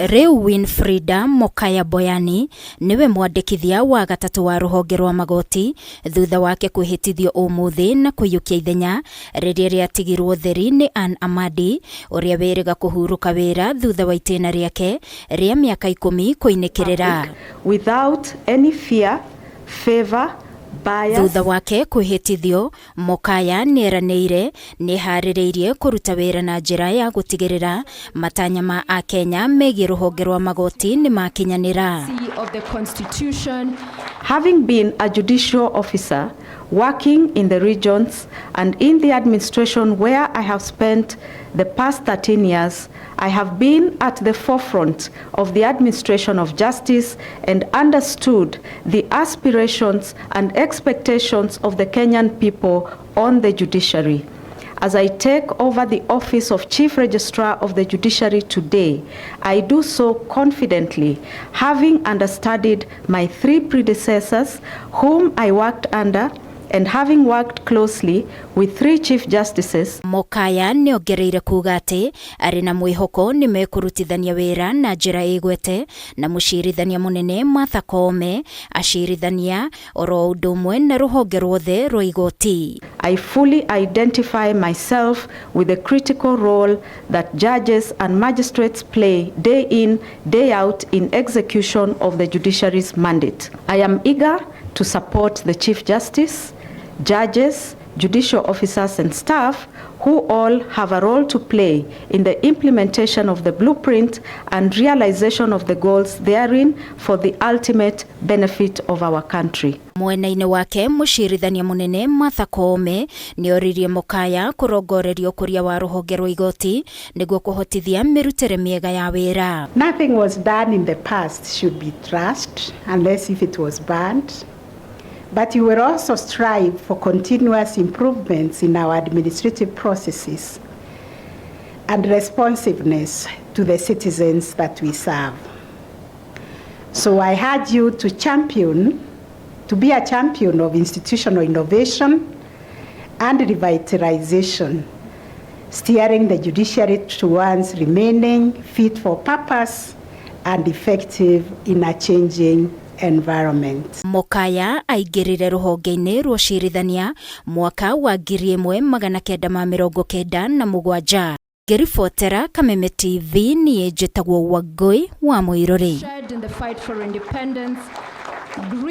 Riu Winfridah Mokaya BOYANI niwe mwandikithia wa gatatu wa ruhonge rwa magoti thutha wake kwihitithio umuthi na kuiyukia ithenya riria riatigirwo theri ni AMADI uria wiriga kuhuruka wira thutha wa itena riake ria miaka 10 kuinikirira without any fear, favor, thutha wake kwihitithio. Mokaya nieranĩire nĩ harĩrĩirie kuruta wĩra na njĩra ya gutigirira matanya ma Akenya megie ruhonge rwa magoti ni makinyanira. Having been a judicial officer working in the regions and in the administration where I have spent the past 13 years, I have been at the forefront of the administration of justice and understood the aspirations and expectations of the Kenyan people on the judiciary. As I take over the office of Chief Registrar of the Judiciary today, I do so confidently, having understudied my 3 predecessors whom I worked under and having worked closely with 3 Chief Justices. Mokaya niongereire kuga ati ari na mwihoko ni mekurutithania wira na njira igwete na mucirithania munene Martha Koome acirithania oro undu umwe na ruhonge rwothe rwa igoti. I fully identify myself with the critical role that judges and magistrates play day in, day out in execution of the judiciary's mandate. I am eager to support the Chief Justice, judges, judicial officers and staff who all have a role to play in the implementation of the blueprint and realization of the goals therein for the ultimate benefit of our country. Mwena-ini wake mucirithania munene Martha Koome nioririe Mokaya kurongorerio kuria wa ruhonge rwa igoti niguo kuhotithia mirutire miega ya wira. Nothing was done in the past should be trashed unless if it was banned. But you will also strive for continuous improvements in our administrative processes and responsiveness to the citizens that we serve. So I urge you to be a champion of institutional innovation and revitalization, steering the judiciary towards remaining fit for purpose and effective in a changing environment. Mokaya aingirire ruhonge-ini rwa cirithania mwaka wa 1997. Ngiribotera Kameme TV niĩ njĩtagwo Wangui wa Mũirũri.